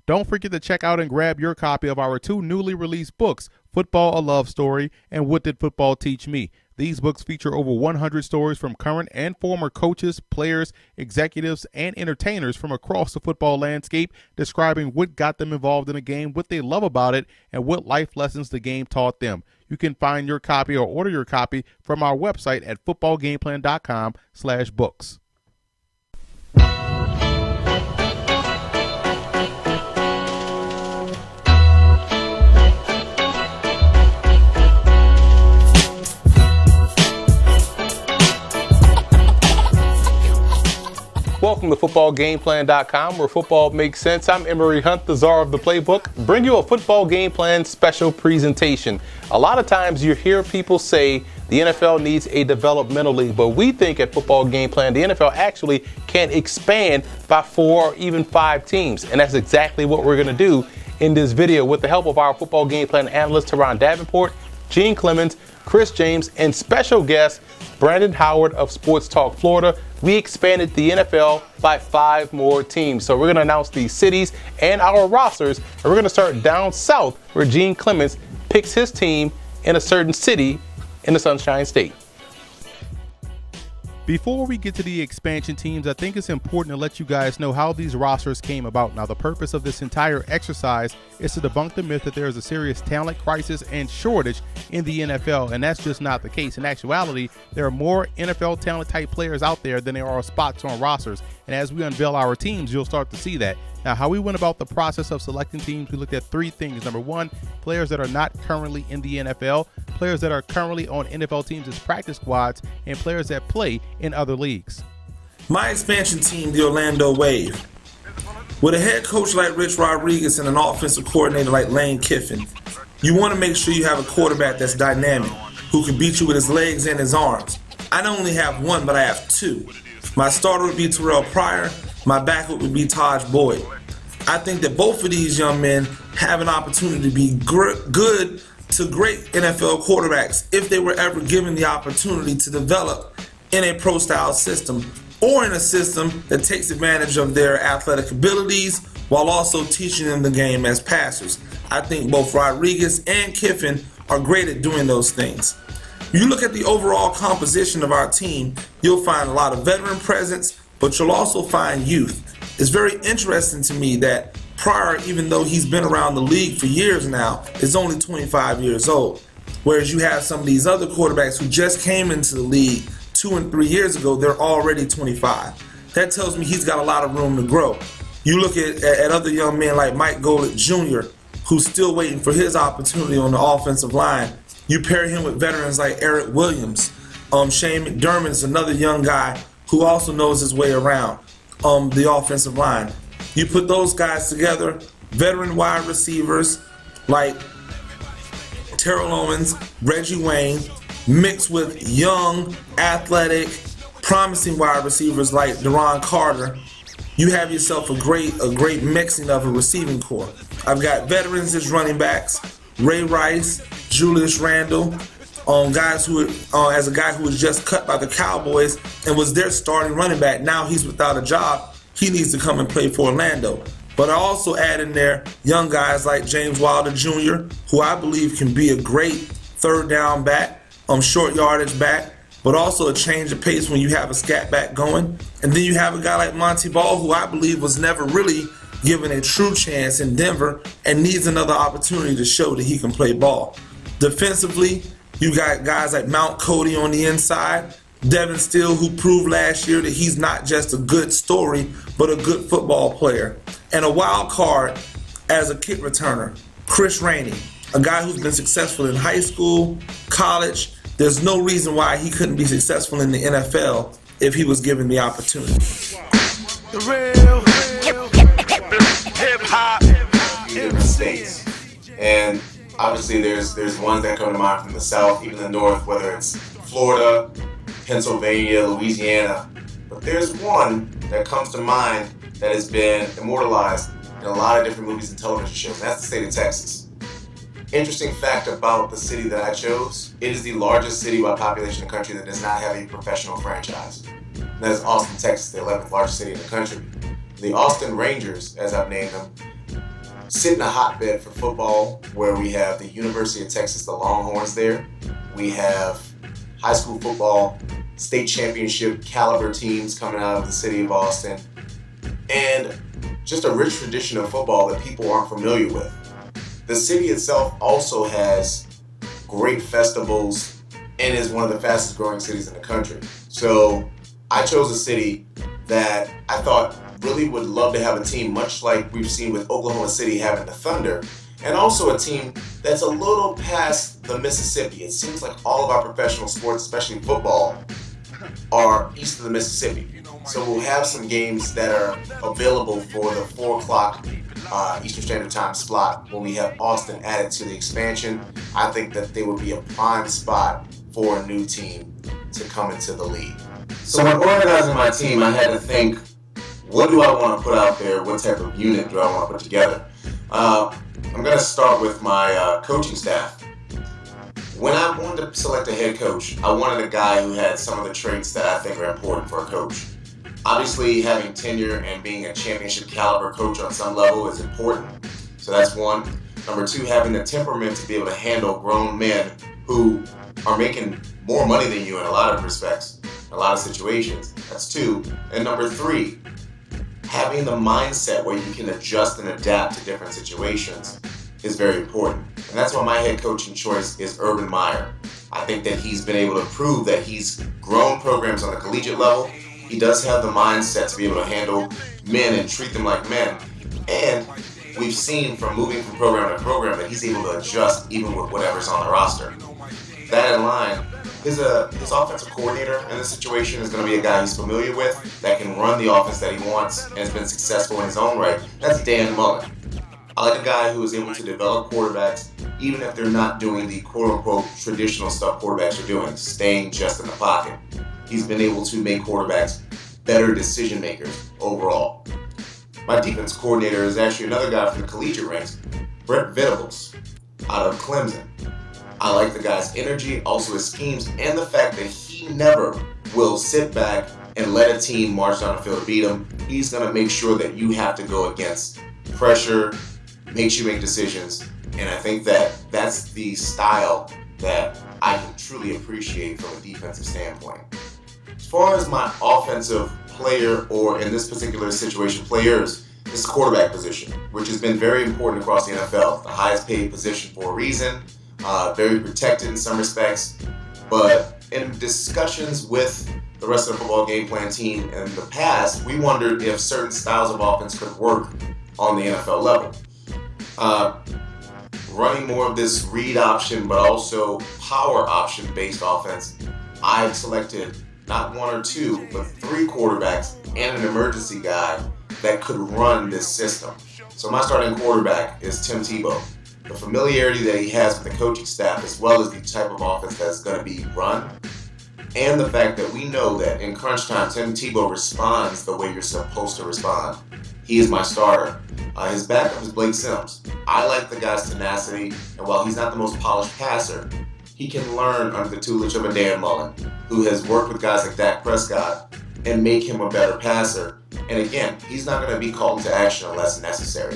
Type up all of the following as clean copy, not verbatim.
Don't forget to check out and grab your copy of our 2 newly released books, Football: A Love Story and What Did Football Teach Me? These books feature over 100 stories from current and former coaches, players, executives, and entertainers from across the football landscape, describing what got them involved in the game, what they love about it, and what life lessons the game taught them. You can find your copy or order your copy from our website at footballgameplan.com/books. Welcome to footballgameplan.com, where football makes sense. I'm Emory Hunt, the czar of the playbook. Bring you a football game plan special presentation. A lot of times you hear people say the NFL needs a developmental league, but we think at Football Game Plan, the NFL actually can expand by 4 or even 5 teams. And that's exactly what we're going to do in this video with the help of our Football Game Plan analysts, Teron Davenport, Gene Clemens, Chris James, and special guest, Brandon Howard of Sports Talk Florida. We expanded the NFL by 5 more teams. So we're going to announce these cities and our rosters. And we're going to start down south, where Gene Clemens picks his team in a certain city in the Sunshine State. Before we get to the expansion teams, I think it's important to let you guys know how these rosters came about. Now, the purpose of this entire exercise is to debunk the myth that there is a serious talent crisis and shortage in the NFL, and that's just not the case. In actuality, there are more NFL talent type players out there than there are spots on rosters, and as we unveil our teams, you'll start to see that. Now, how we went about the process of selecting teams, we looked at 3 things. Number 1, players that are not currently in the NFL, players that are currently on NFL teams as practice squads, and players that play in other leagues. My expansion team, the Orlando Wave. With a head coach like Rich Rodriguez and an offensive coordinator like Lane Kiffin, you want to make sure you have a quarterback that's dynamic, who can beat you with his legs and his arms. I don't only have 1, but I have 2. My starter would be Terrell Pryor. My backup would be Taj Boyd. I think that both of these young men have an opportunity to be good to great NFL quarterbacks if they were ever given the opportunity to develop in a pro-style system, or in a system that takes advantage of their athletic abilities while also teaching them the game as passers. I think both Rodriguez and Kiffin are great at doing those things. You look at the overall composition of our team, you'll find a lot of veteran presence, but you'll also find youth. It's very interesting to me that Pryor, even though he's been around the league for years now, is only 25 years old. Whereas you have some of these other quarterbacks who just came into the league 2 and 3 years ago, they're already 25. That tells me he's got a lot of room to grow. You look at other young men like Mike Golick Jr., who's still waiting for his opportunity on the offensive line. You pair him with veterans like Eric Williams. Shane McDermott is another young guy who also knows his way around the offensive line. You put those guys together, veteran wide receivers like Terrell Owens, Reggie Wayne, mixed with young, athletic, promising wide receivers like Deron Carter, you have yourself a great mixing of a receiving core. I've got veterans as running backs, Ray Rice, Julius Randle, guys who as a guy who was just cut by the Cowboys and was their starting running back. Now he's without a job. He needs to come and play for Orlando. But I also add in there young guys like James Wilder Jr., who I believe can be a great third down back, short yardage back, but also a change of pace when you have a scat back going. And then you have a guy like Monty Ball, who I believe was never really given a true chance in Denver and needs another opportunity to show that he can play ball. Defensively, you got guys like Mount Cody on the inside, Devin Steele, who proved last year that he's not just a good story, but a good football player. And a wild card as a kick returner, Chris Rainey, a guy who's been successful in high school, college. There's no reason why he couldn't be successful in the NFL if he was given the opportunity. The real hip-hop in the States. And obviously there's ones that come to mind from the South, even the North, whether it's Florida, Pennsylvania, Louisiana. But there's one that comes to mind that has been immortalized in a lot of different movies and television shows, and that's the state of Texas. Interesting fact about the city that I chose, it is the largest city by population in the country that does not have a professional franchise. And that is Austin, Texas, the 11th largest city in the country. The Austin Rangers, as I've named them, sit in a hotbed for football where we have the University of Texas, the Longhorns there. We have high school football, state championship caliber teams coming out of the city of Austin, and just a rich tradition of football that people aren't familiar with. The city itself also has great festivals and is one of the fastest growing cities in the country. So I chose a city that I thought really would love to have a team, much like we've seen with Oklahoma City having the Thunder, and also a team that's a little past the Mississippi. It seems like all of our professional sports, especially football, are east of the Mississippi. So we'll have some games that are available for the 4 o'clock Eastern Standard Time slot when we have Austin added to the expansion. I think that they would be a prime spot for a new team to come into the league. So when organizing my team, I had to think, what do I want to put out there? What type of unit do I want to put together? I'm going to start with my coaching staff. When I wanted to select a head coach, I wanted a guy who had some of the traits that I think are important for a coach. Obviously, having tenure and being a championship caliber coach on some level is important. So that's one. Number two, having the temperament to be able to handle grown men who are making more money than you in a lot of respects, in a lot of situations. That's two. And number three, having the mindset where you can adjust and adapt to different situations is very important. And that's why my head coaching choice is Urban Meyer. I think that he's been able to prove that he's grown programs on the collegiate level. He does have the mindset to be able to handle men and treat them like men. And we've seen from moving from program to program that he's able to adjust even with whatever's on the roster. That in line, his offensive coordinator in this situation is going to be a guy he's familiar with, that can run the offense that he wants and has been successful in his own right. That's Dan Mullen. I like a guy who is able to develop quarterbacks even if they're not doing the quote-unquote traditional stuff quarterbacks are doing, staying just in the pocket. He's been able to make quarterbacks better decision makers overall. My defense coordinator is actually another guy from the collegiate ranks, Brett Venables, out of Clemson. I like the guy's energy, also his schemes, and the fact that he never will sit back and let a team march down the field to beat him. He's going to make sure that you have to go against pressure, makes you make decisions, and I think that that's the style that I can truly appreciate from a defensive standpoint. As far as my offensive player, or in this particular situation, players, this is quarterback position, which has been very important across the NFL. The highest paid position for a reason, very protected in some respects, but in discussions with the rest of the football game plan team in the past, we wondered if certain styles of offense could work on the NFL level. Running more of this read option, but also power option based offense, I've selected not one or two, but 3 quarterbacks and an emergency guy that could run this system. So my starting quarterback is Tim Tebow. The familiarity that he has with the coaching staff, as well as the type of offense that's going to be run, and the fact that we know that in crunch time, Tim Tebow responds the way you're supposed to respond. He is my starter. His backup is Blake Sims. I like the guy's tenacity, and while he's not the most polished passer, he can learn under the tutelage of a Dan Mullen, who has worked with guys like Dak Prescott and make him a better passer. And again, he's not going to be called to action unless necessary.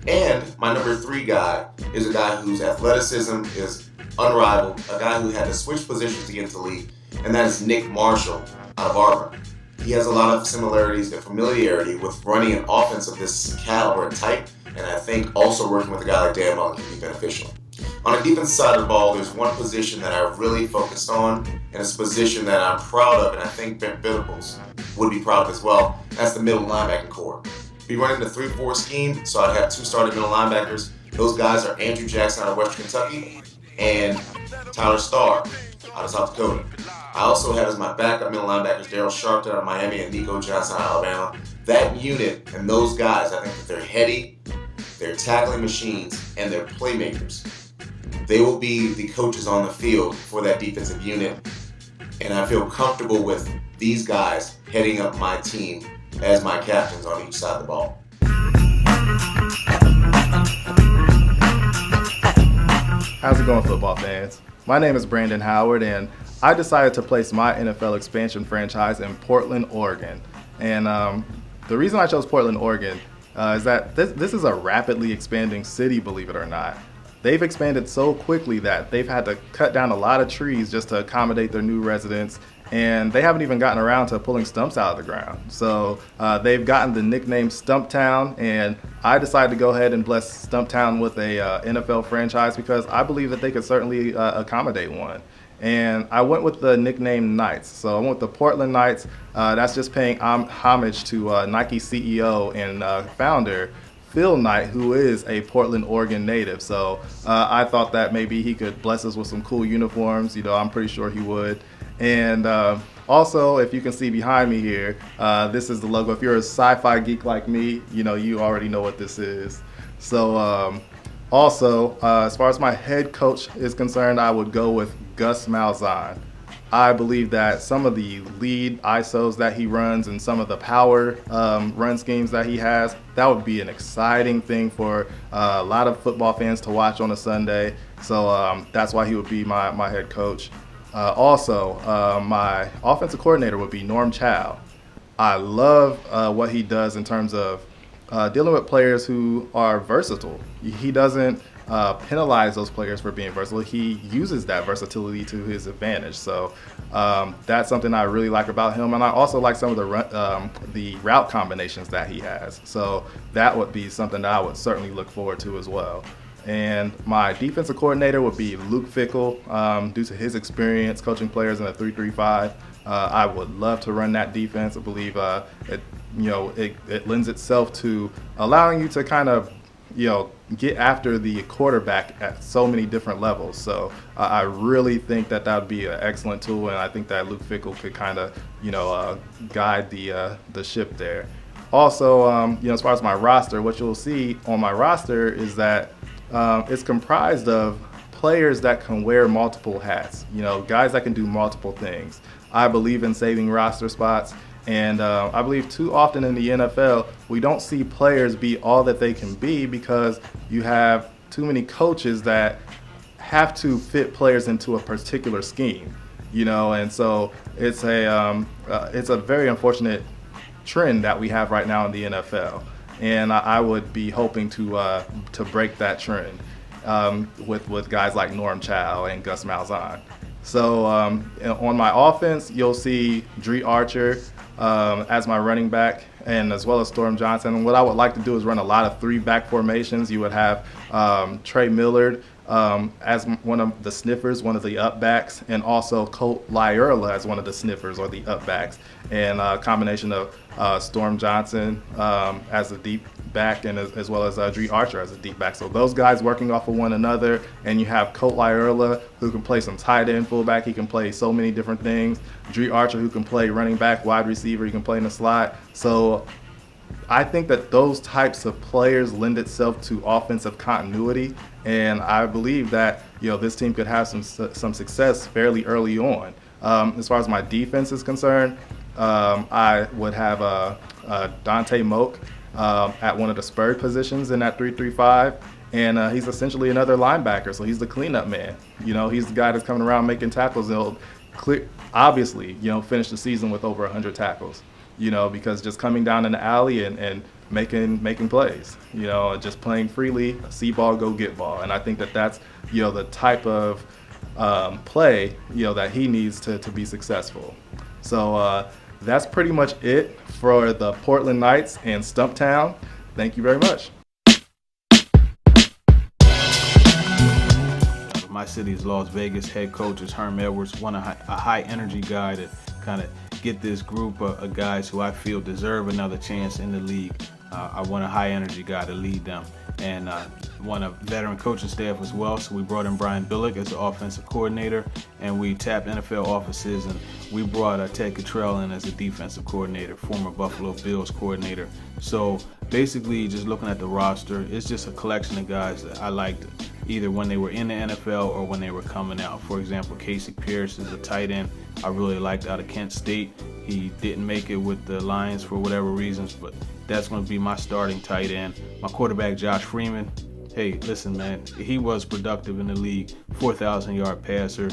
And my number 3 guy is a guy whose athleticism is unrivaled, a guy who had to switch positions to get into the league, and that is Nick Marshall out of Auburn. He has a lot of similarities and familiarity with running an offense of this caliber and type, and I think also working with a guy like Dan Mullen can be beneficial. On the defensive side of the ball, there's one position that I really focused on, and it's a position that I'm proud of, and I think Ben Venables would be proud of as well. That's the middle linebacking core. Be running the 3-4 scheme, so I'd have 2 starting middle linebackers. Those guys are Andrew Jackson out of Western Kentucky and Tyler Starr out of South Dakota. I also have as my backup middle linebackers Daryl Sharpton out of Miami and Nico Johnson out of Alabama. That unit and those guys, I think that they're heady, they're tackling machines, and they're playmakers. They will be the coaches on the field for that defensive unit, and I feel comfortable with these guys heading up my team as my captains on each side of the ball. How's it going, football fans? My name is Brandon Howard, and I decided to place my NFL expansion franchise in Portland, Oregon. And the reason I chose Portland, Oregon, is that this is a rapidly expanding city, believe it or not. They've expanded so quickly that they've had to cut down a lot of trees just to accommodate their new residents, and they haven't even gotten around to pulling stumps out of the ground. So they've gotten the nickname Stumptown, and I decided to go ahead and bless Stumptown with a NFL franchise because I believe that they could certainly accommodate one. And I went with the nickname Knights. So I went with the Portland Knights. That's just paying homage to Nike CEO and founder Phil Knight, who is a Portland, Oregon native. So I thought that maybe he could bless us with some cool uniforms. I'm pretty sure he would. And also, if you can see behind me here, this is the logo. If you're a sci-fi geek like me, you already know what this is. So also, as far as my head coach is concerned, I would go with Gus Malzahn. I believe that some of the lead ISOs that he runs and some of the power run schemes that he has, that would be an exciting thing for a lot of football fans to watch on a Sunday. So that's why he would be my head coach. Also, my offensive coordinator would be Norm Chow. I love what he does in terms of dealing with players who are versatile. He doesn't penalize those players for being versatile. He uses that versatility to his advantage. So that's something I really like about him. And I also like some of the route combinations that he has. So that would be something that I would certainly look forward to as well. And my defensive coordinator would be Luke Fickell. Due to his experience coaching players in a 3-3-5, I would love to run that defense. I believe it lends itself to allowing you to kind of get after the quarterback at so many different levels. So I really think that would be an excellent tool, and I think that Luke Fickell could kind of guide the ship there. Also, as far as my roster, what you'll see on my roster is that it's comprised of players that can wear multiple hats, guys that can do multiple things. I believe in saving roster spots, and I believe too often in the NFL, we don't see players be all that they can be because you have too many coaches that have to fit players into a particular scheme, and so it's a very unfortunate trend that we have right now in the NFL. And I would be hoping to break that trend with guys like Norm Chow and Gus Malzahn. So on my offense, you'll see Dree Archer as my running back, and as well as Storm Johnson. And what I would like to do is run a lot of 3-back formations. You would have Trey Millard as one of the sniffers, one of the up-backs, and also Colt Lyerla as one of the sniffers or the up-backs. And a combination of Storm Johnson as a deep back, and as well as Dree Archer as a deep back. So those guys working off of one another, and you have Colt Lyerla who can play some tight end, fullback. He can play so many different things. Dree Archer who can play running back, wide receiver. He can play in the slot. So I think that those types of players lend itself to offensive continuity, and I believe that this team could have some success fairly early on. As far as my defense is concerned, I would have Dante Moak at one of the spurred positions in that 3-3-5, and he's essentially another linebacker, so he's the cleanup man. He's the guy that's coming around making tackles. He'll obviously finish the season with over 100 tackles. Because just coming down in the alley and making plays, just playing freely, see ball, go get ball. And I think that that's, the type of play, that he needs to be successful. So that's pretty much it for the Portland Knights and Stumptown. Thank you very much. My city is Las Vegas. Head coach is Herm Edwards. Want a high energy guy to kind of get this group of guys who I feel deserve another chance in the league. I want a high energy guy to lead them, and want a veteran coaching staff as well. So we brought in Brian Billick as the offensive coordinator, and we tapped NFL offices, and we brought Ted Cottrell in as a defensive coordinator, former Buffalo Bills coordinator. So basically, just looking at the roster, it's just a collection of guys that I liked either when they were in the NFL or when they were coming out. For example, Casey Pierce is a tight end I really liked out of Kent State. He didn't make it with the Lions for whatever reasons, but that's going to be my starting tight end. My quarterback, Josh Freeman. Hey, listen, man, he was productive in the league, 4,000-yard passer,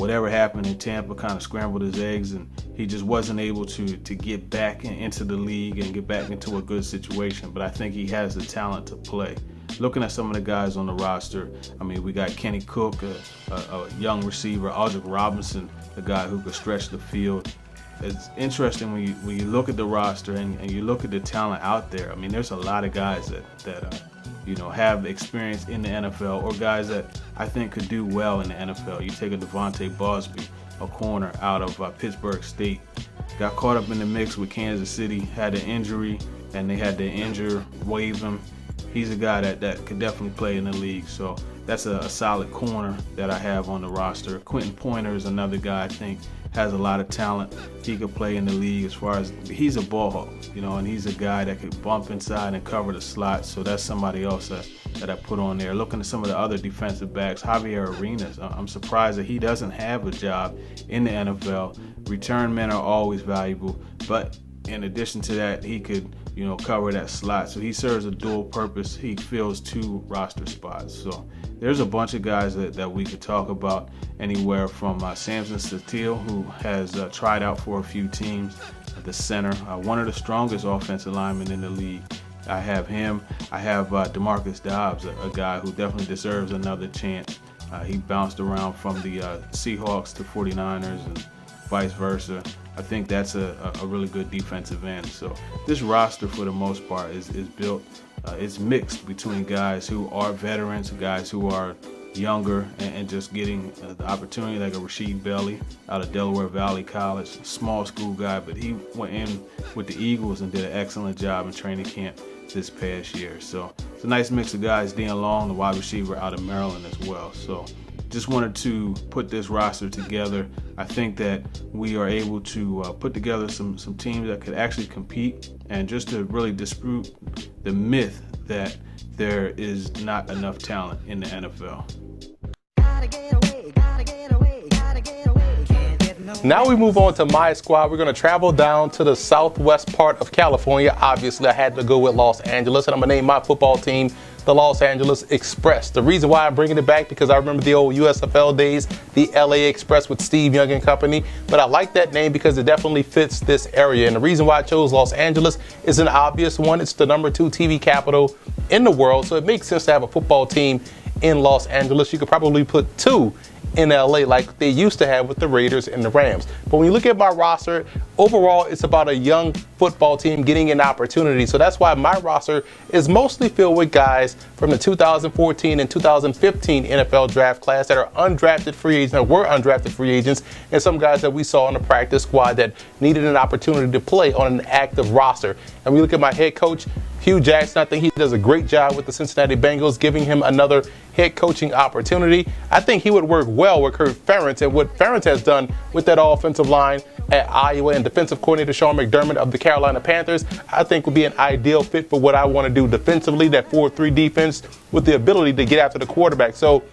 whatever happened in Tampa kind of scrambled his eggs, and he just wasn't able to get back into the league and get back into a good situation. But I think he has the talent to play. Looking at some of the guys on the roster, I mean, we got Kenny Cook, a young receiver, Aldrick Robinson, a guy who could stretch the field. It's interesting when you look at the roster and you look at the talent out there. I mean, there's a lot of guys that have experience in the NFL, or guys that I think could do well in the NFL. You take a Devontae Bosby, a corner out of Pittsburgh State, got caught up in the mix with Kansas City, had an injury, and they had to waive him. He's a guy that could definitely play in the league. So that's a solid corner that I have on the roster. Quentin Pointer is another guy I think has a lot of talent. He could play in the league as far as he's a ball hawk, and he's a guy that could bump inside and cover the slot. So that's somebody else that I put on there. Looking at some of the other defensive backs, Javier Arenas, I'm surprised that he doesn't have a job in the NFL. Return men are always valuable, but in addition to that, he could cover that slot. So he serves a dual purpose. He fills 2 roster spots. So there's a bunch of guys that we could talk about, anywhere from Samson Steele, who has tried out for a few teams at the center, one of the strongest offensive linemen in the league. I have him. I have DeMarcus Dobbs, a guy who definitely deserves another chance. He bounced around from the Seahawks to 49ers and vice versa. I think that's a really good defensive end. So this roster, for the most part, is built. It's mixed between guys who are veterans, guys who are younger, and just getting the opportunity, like a Rasheed Bailey out of Delaware Valley College, small school guy, but he went in with the Eagles and did an excellent job in training camp this past year. So it's a nice mix of guys. Dean Long, the wide receiver out of Maryland as well. So just wanted to put this roster together. I think that we are able to put together some teams that could actually compete, and just to really dispute the myth that there is not enough talent in the NFL. Now we move on to my squad. We're going to travel down to the southwest part of California. Obviously, I had to go with Los Angeles, and I'm going to name my football team the Los Angeles Express. The reason why I'm bringing it back, because I remember the old USFL days, the LA Express with Steve Young and company. But I like that name because it definitely fits this area. And the reason why I chose Los Angeles is an obvious one. It's the #2 TV capital in the world, so it makes sense to have a football team in Los Angeles. You could probably put 2 in LA like they used to have with the Raiders and the Rams. But when you look at my roster, overall it's about a young football team getting an opportunity. So that's why my roster is mostly filled with guys from the 2014 and 2015 NFL draft class that are undrafted free agents, or were undrafted free agents, and some guys that we saw on the practice squad that needed an opportunity to play on an active roster. And we look at my head coach, Hugh Jackson. I think he does a great job with the Cincinnati Bengals, giving him another head coaching opportunity. I think he would work well with Kirk Ferentz, and what Ferentz has done with that offensive line at Iowa, and defensive coordinator Sean McDermott of the Carolina Panthers, I think would be an ideal fit for what I want to do defensively, that 4-3 defense with the ability to get after the quarterback. So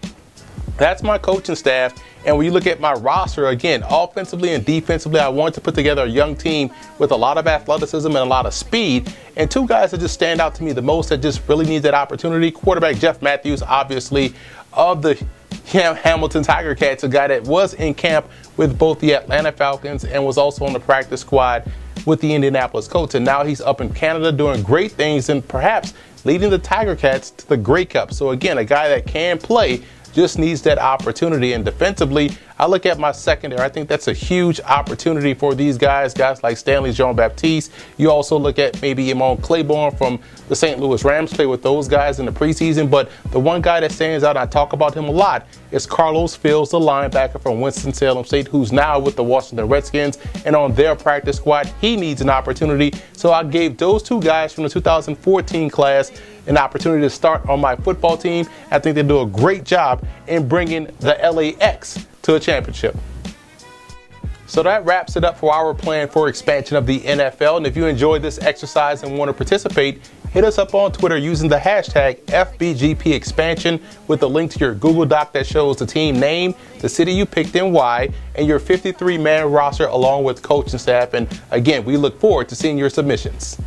that's my coaching staff. And when you look at my roster, again, offensively and defensively, I wanted to put together a young team with a lot of athleticism and a lot of speed. And 2 guys that just stand out to me the most, that just really need that opportunity. Quarterback Jeff Matthews, obviously, of the Hamilton Tiger Cats, a guy that was in camp with both the Atlanta Falcons and was also on the practice squad with the Indianapolis Colts. And now he's up in Canada doing great things and perhaps leading the Tiger Cats to the Grey Cup. So again, a guy that can play, just needs that opportunity. And defensively, I look at my secondary. I think that's a huge opportunity for these guys like Stanley Jean-Baptiste. You also look at maybe Amon Claiborne from the St. Louis Rams, play with those guys in the preseason. But the one guy that stands out, and I talk about him a lot, is Carlos Fields, the linebacker from Winston-Salem State, who's now with the Washington Redskins and on their practice squad. He needs an opportunity. So I gave those 2 guys from the 2014 class an opportunity to start on my football team. I think they do a great job in bringing the LAX to a championship. So that wraps it up for our plan for expansion of the NFL. And if you enjoyed this exercise and want to participate, hit us up on Twitter using the hashtag FBGP expansion with a link to your Google Doc that shows the team name, the city you picked and why, and your 53-man roster along with coaching staff. And again, we look forward to seeing your submissions.